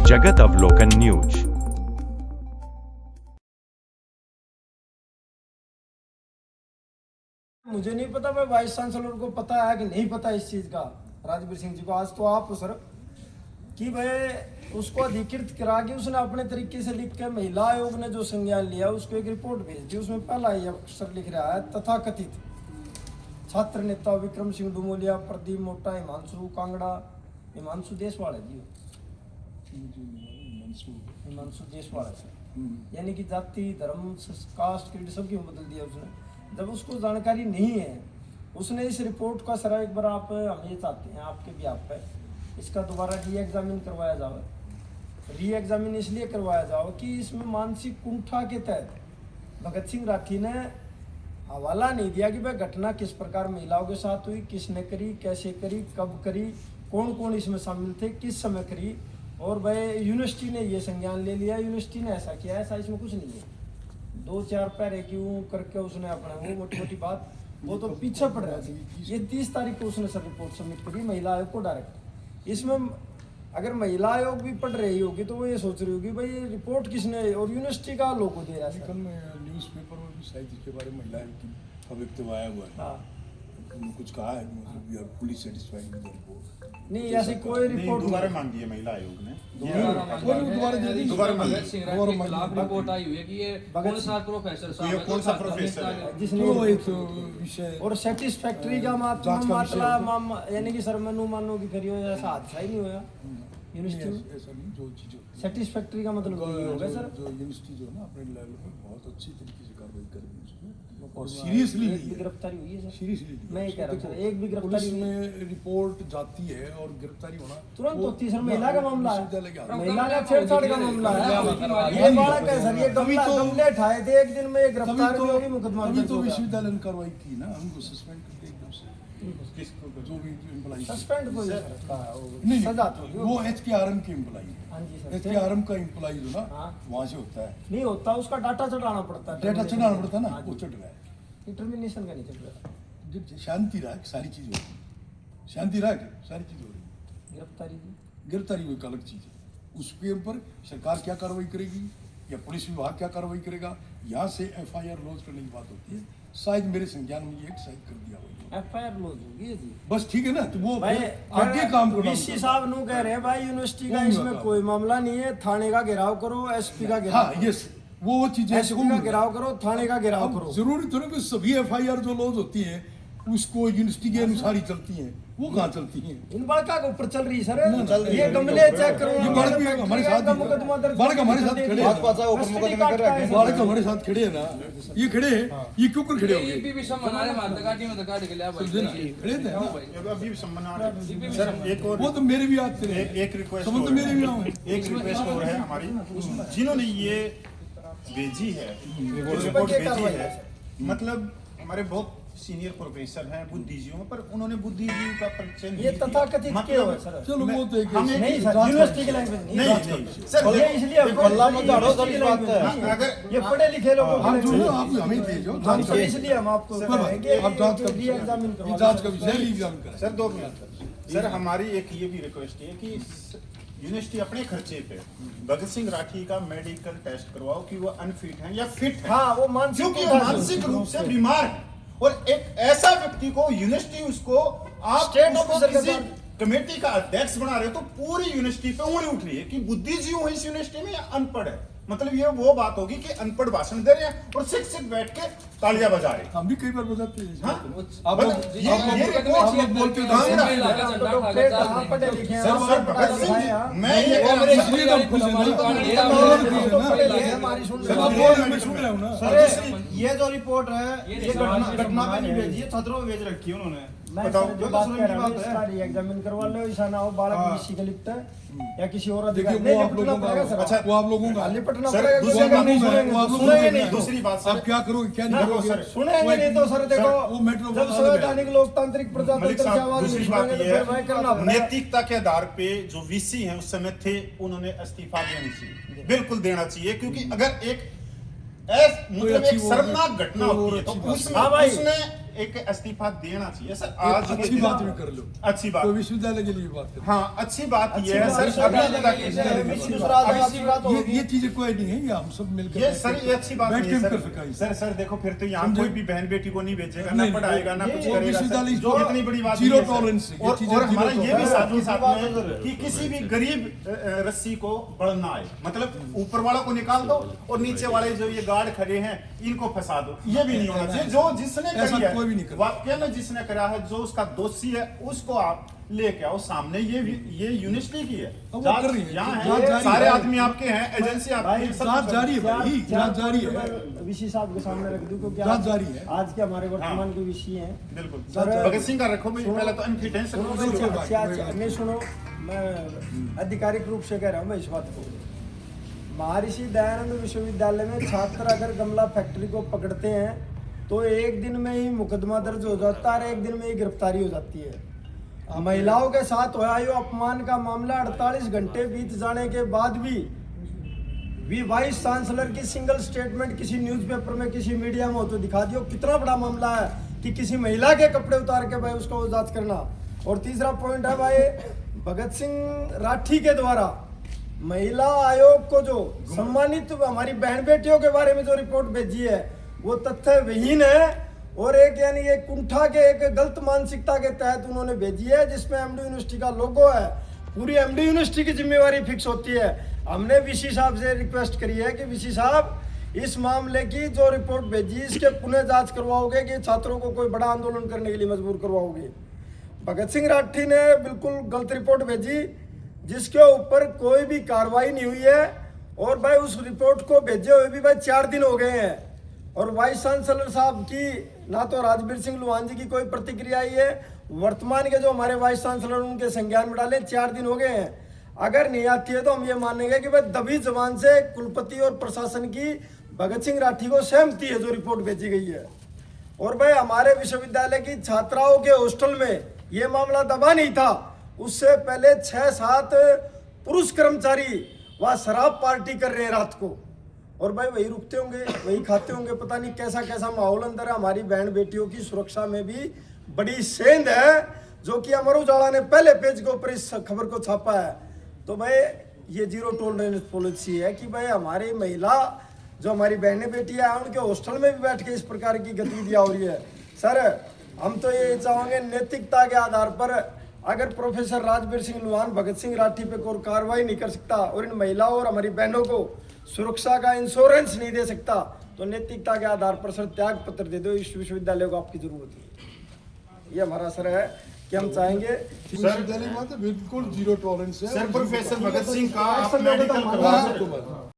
जगत अवलोकन न्यूज। मुझे नहीं पता, भाई वाइस चांसलर को पता है कि नहीं पता इस चीज का, राजवीर सिंह जी को। आज तो आप सर कि भाई उसको अधिकृत करा के उसने अपने तरीके से लिख के महिला आयोग ने जो संज्ञान लिया उसको एक रिपोर्ट भेज दी। उसमें पहला ही अक्षर लिख रहा है तथाकथित छात्र नेता विक्रम सिंह डुमोलिया, प्रदीप मोटा, हिमांशु कांगड़ा, हिमांशु देशवाल है जी, हिमांशु देशवाल है सर। यानी कि जाति, धर्म, कास्ट, क्रीड सब क्यों बदल दिया उसने, जब उसको जानकारी नहीं है। उसने इस रिपोर्ट का सर एक बार आप हम ये चाहते हैं आपके भी आप पे इसका दोबारा री एग्जामिन करवाया जाए। री एग्जामिन इसलिए करवाया जाओ कि इसमें मानसिक कुंठा के तहत भगत सिंह राठी ने हवाला नहीं दिया कि भाई घटना किस प्रकार महिलाओं के साथ हुई, किसने करी, कैसे करी, कब करी, कौन कौन इसमें शामिल थे, किस समय करी, और भाई यूनिवर्सिटी ने ये संज्ञान ले लिया, यूनिवर्सिटी ने ऐसा किया, ऐसा इसमें कुछ नहीं है। दो चार पैरे क्यों करके उसने अपना वो मोटी मोटी बात वो तो पीछे पड़ रहा थी। ये 30 तारीख को उसने सर रिपोर्ट सबमिट करी महिला आयोग को डायरेक्ट। इसमें अगर महिला आयोग भी पढ़ रही होगी तो वो ये सोच रही होगी भाई ये रिपोर्ट किसने और यूनिवर्सिटी का लोगों दे रहा है। कल न्यूज़ पेपर में भी शायद इसके बारे में महिला का वक्तव्य आया हुआ है। हाँ। कुछ कहा है मतलब we are fully satisfied with the report. नहीं ऐसी कोई रिपोर्ट दोबारा मांगी है महिला आयोग ने, दोबारा दे दी। भगत सिंह राठी के खिलाफ रिपोर्ट आई हुई है कि ये कौन सा प्रोफेसर साहब है, कौन सा प्रोफेसर है जिसने वो एक विषय और सेटिस्फैक्ट्री का मतलब यानी कि सर मनु मानो की करियो ऐसा हादसा ही नहीं होया यूनिवर्सिटी में। ऐसा नहीं जो चीजों सेटिस्फैक्ट्री का मतलब यही होगा सर। जो यूनिवर्सिटी जो ना अपने लेवल पर बहुत अच्छी तरीके से कार्रवाई करेगी उसमें और सीरियसली एक भी गिरफ्तारी हुई है सर? सीरियसली मैं ये कह रहा हूँ सर एक भी गिरफ्तारी हुई है? में रिपोर्ट जाती है और गिरफ्तारी होना तुरंत होती है सर। महिला का मामला है, विश्वविद्यालय के हाथ में। महिला का छेड़छाड़ का मामला है। ये बालक है सर, ये गमले उठाए थे एक दिन में ये गिरफ्तार भी होगी, मुकदमा तभी दर्ज तो होगा। विश्वविद्यालय ने कार्रवाई की ना, हमको सस्पेंड कर दिया एकदम से। जो भी एम्प्लॉई सस्पेंड कोई नहीं सजा तो वो एचकेआरएम के एम्प्लॉई है। हाँ जी सर। एचकेआरएम का एम्प्लॉई जो ना हाँ। वहाँ से होता है, नहीं होता, उसका डाटा चढ़ाना पड़ता है। डेटा चढ़ाना पड़ता है ना, हाँ जी। वो चढ़ रहा है। डिटर्मिनेशन का नहीं चल रहा, जब शांति रहा सारी चीज हो रही, शांति रहा सारी चीज हो रही। गिरफ्तारी की गिरफ्तारी वो एक अलग चीज है, उसके ऊपर सरकार क्या कार्रवाई करेगी या पुलिस विभाग क्या कार्रवाई करेगा, यहाँ से एफआईआर लॉन्च करने की बात होती है। शायद मेरे संज्ञान में ये शायद कर दिया होगा, एफआईआर लॉन्च होगी जी। बस ठीक है ना। तो वो भाई आगे काम करो। वीसी साहब नु कह रहे हैं भाई यूनिवर्सिटी का नहीं इसमें होगा। कोई मामला नहीं है, थाने का घेराव करो, एसपी का हाँ घेराव यस वो चीजें एसपी का घेराव करो, थाने का घेराव करो। जरूरी थोड़ा कि सभी एफआईआर जो लॉन्च होती है उसको यूनिवर्सिटी के अनुसार ही चलती हैं, वो कहाँ चलती हैं? इन बड़का के ऊपर चल रही सर, चल रही ये है। गमले चेक करो, ये बालक भी हमारे साथ ही मुकदमा दर्ज बालक हमारे साथ खड़े हैं। बालक हमारे साथ खड़े हैं ना, ये खड़े हैं, ये क्यों कर खड़े हो ये गए? भी सब हमारे माध्यकाटी में दिखा के लिया समझे ना, भाई। खड़े थे ना। अभी भी सम्मान सर एक और वो तो मेरे भी आते हैं, एक रिक्वेस्ट समझ तो मेरे भी आओ। एक रिक्वेस्ट और है हमारी, जिन्होंने ये भेजी है पर रिपोर्ट ये भेजी कार्रवाई है, है मतलब हमारे बहुत सीनियर प्रोफेसर हैं बुद्धिजीवियों में, पर उन्होंने बुद्धिजीवी का परिचय नहीं ये दिया। तथाकथित क्यों है सर? चलो वो तो एक हमें- नहीं सर, यूनिवर्सिटी की लैंग्वेज नहीं सर ये इसलिए गल्ला मत झाड़ो, सभी बात है। अगर ये पढ़े लिखे लोगों आप को जो है आप हमें दे जो हम सर इसलिए हम आपको कह रहे हैं कि आप जांच का री एग्जामिन विषय, करवा जांच का विषय एग्जाम करें। सर 2 मिनट सर, हमारी एक ये भी रिक्वेस्ट है कि यूनिवर्सिटी अपने खर्चे पे भगत सिंह राठी का मेडिकल टेस्ट करवाओ कि वो अनफिट है या फिट है, हाँ वो मानसिक क्योंकि कुंठा मानसिक रूप से बीमार है। और एक ऐसा व्यक्ति को यूनिवर्सिटी उसको आप स्टेट उसको ऑफिसर के किसी साथ- कमेटी का अध्यक्ष बना रहे हो तो पूरी यूनिवर्सिटी पे उंगली उठ रही है कि बुद्धिजीवी है इस यूनिवर्सिटी में या अनपढ़ है। मतलब ये वो बात होगी कि अनपढ़ भाषण दे रहे हैं और शिक्षक बैठ के तालियां बजा रहे हैं। हम भी कई बार बजाते हैं। हाँ? आप लोग आप लोग बोलते हैं कहाँ पढ़े लिखे हैं? सर, सर, भगत सिंह जी, मैं ये कह रहा हूं, इसलिए तो हम खुश हैं ना। हमारी सुन सर, आप बोल रहे हैं, मैं सुन रहा हूँ ना। सर ये जो रिपोर्ट है ये घटना पे नहीं भेजी है, छात्रों में भेज रखी है उन्होंने। मैं बताओ। सर जो बात कह रहा हूँ इसका री एग्जामिन करवा लो, ऐसा ना हो बालक बीसी का लिखता है या किसी और देखिए अधिकारी वो आप लोगों का, अच्छा, वो आप लोगों का लिपटना सर, पड़ेगा। दूसरी दूसरे का बात नहीं वो सुनेंगे, आप लोगों सुनेंगे का नहीं। है। दूसरी बात सर, आप क्या करोगे क्या नहीं ना, करोगे? सर, सुनेंगे नहीं तो सर देखो वो मेट्रो जब संवैधानिक लोकतांत्रिक मलिक प्रजातंत्र से साहब आवाज दूसरी नहीं बात सुनेंगे तो ये फिर वही करना है, पड़ेगा। नैतिकता के आधार पे जो वीसी हैं उस समय थे उन्होंने इस्तीफा देना चाहिए, बिल्कुल देना चाहिए, क्योंकि अगर एक मतलब अच्छी एक वो- शर्मनाक घटना वो होती है तो अच्छी बात उसमें हाँ भाई। उसने एक इस्तीफा देना चाहिए सर। आज के अच्छी दिन- बात भी कर लो, अच्छी बात, तो विश्वविद्यालय के लिए बात करें। हाँ अच्छी बात अच्छी ये है बात सर। है, अभी अभी तक ये चीजें कोई नहीं है, ये हम सब मिलकर ये सर ये अच्छी बात बैठ नहीं के है कर सर। सका है। सर सर देखो फिर तो यहाँ समझे? कोई भी बहन बेटी को नहीं भेजेगा, नहीं, ना पढ़ाएगा, ना ये कुछ करेगा विश्वविद्यालय सर। जो इतनी बड़ी बात जीरो नहीं है सर। टॉलरेंस है, ये और चीजें हमारा जीरो ये भी साथ ही टॉलरेंस साथ है। में कि किसी भी गरीब रस्सी को बढ़ना आए, मतलब ऊपर वाला को निकाल दो और नीचे वाले जो ये गार्ड खड़े हैं इनको फंसा दो, ये भी नहीं होना चाहिए। जो जिसने ऐसा करी है कोई भी नहीं करता। वाकई में जिसने करा है, जो उसका दोषी है उसको आप लेके आओ सामने। ये यूनिवर्सिटी की है, अब वो कर रही है, यहाँ जांच है, जारी सारे है। आदमी आपके हैं, एजेंसी आपकी भाई, है, सब जांच कुछ जारी है भाई, जांच जारी है, विषय साहब के सामने रख दूं क्योंकि जांच आज- जारी है। आज के हमारे वर्तमान के विषय हैं। बिल्कुल सर, भगत सिंह का रखो भाई, सुनो, पहले तो अनफिटेंस सुनो, सुनो, अच्छा, सुनो, अच्छा, कोई बात मैं सुनो, मैं आधिकारिक रूप से कह रहा हूँ मैं इस बात को। महर्षि दयानंद विश्वविद्यालय में छात्र अगर गमला फैक्ट्री को पकड़ते हैं तो एक दिन में ही मुकदमा दर्ज हो जाता है और एक दिन में ही गिरफ्तारी हो जाती है। महिलाओं के साथ हुआ यो अपमान का मामला 48 घंटे बीत जाने के बाद भी वाइस चांसलर की सिंगल स्टेटमेंट किसी न्यूज़पेपर में किसी मीडिया में हो तो दिखा दियो कितना बड़ा मामला है कि किसी महिला के कपड़े उतार के भाई उसका वो जांच करना। और तीसरा पॉइंट है भाई भगत सिंह राठी के द्वारा महिला आयोग को जो सम्मानित हमारी बहन बेटियों के बारे में जो रिपोर्ट भेजी है वो तथ्य विहीन है और एक यानी एक कुंठा के एक गलत मानसिकता के तहत उन्होंने भेजी है जिसमें एमडी यूनिवर्सिटी का लोगो है। पूरी एमडी यूनिवर्सिटी की जिम्मेवारी फिक्स होती है। हमने वीसी साहब से रिक्वेस्ट करी है कि वीसी साहब इस मामले की जो रिपोर्ट भेजी इसके पुनः जांच करवाओगे कि छात्रों को कोई बड़ा आंदोलन करने के लिए मजबूर करवाओगे। भगत सिंह राठी ने बिल्कुल गलत रिपोर्ट भेजी जिसके ऊपर कोई भी कार्रवाई नहीं हुई है और भाई उस रिपोर्ट को भेजे हुए भी भाई 4 दिन हो गए हैं और वाइस चांसलर साहब की ना तो राजवीर सिंह लुहान जी की कोई प्रतिक्रिया आई है, वर्तमान के जो हमारे वाइस चांसलर उनके संज्ञान में डाले 4 दिन हो गए हैं। अगर नहीं आती है तो हम ये मानेंगे कि भाई दबी जबान से कुलपति और प्रशासन की भगत सिंह राठी को सहमति है जो रिपोर्ट भेजी गई है। और भाई हमारे विश्वविद्यालय की छात्राओं के हॉस्टल में ये मामला दबा नहीं था, उससे पहले 6-7 पुरुष कर्मचारी वहाँ शराब पार्टी कर रहे हैं रात को और भाई वही रुकते होंगे वही खाते होंगे। पता नहीं कैसा कैसा माहौल अंदर है। हमारी बहन बेटियों की सुरक्षा में भी बड़ी सेंध है जो कि अमर उजाला ने पहले पेज के ऊपर इस खबर को छापा है। तो भाई ये जीरो टॉलरेंस पॉलिसी है कि भाई हमारी महिला जो हमारी बहनें बेटियां हैं उनके हॉस्टल में भी बैठ के इस प्रकार की गतिविधियां हो रही है। सर हम तो ये चाहेंगे नैतिकता के आधार पर अगर प्रोफेसर राजवीर सिंह लुहान भगत सिंह राठी पे कोई कार्रवाई नहीं कर सकता और इन महिलाओं और हमारी बहनों को सुरक्षा का इंश्योरेंस नहीं दे सकता तो नैतिकता के आधार पर सर त्याग पत्र दे दो। इस विश्वविद्यालय को आपकी जरूरत है। ये हमारा सर है कि हम चाहेंगे विश्वविद्यालय की बात है, बिल्कुल जीरो टॉलरेंस है। सर प्रोफेसर भगत सिंह का आप सर, मैं मेडिकल तो करवा हाँ, सकते तो हो। बस।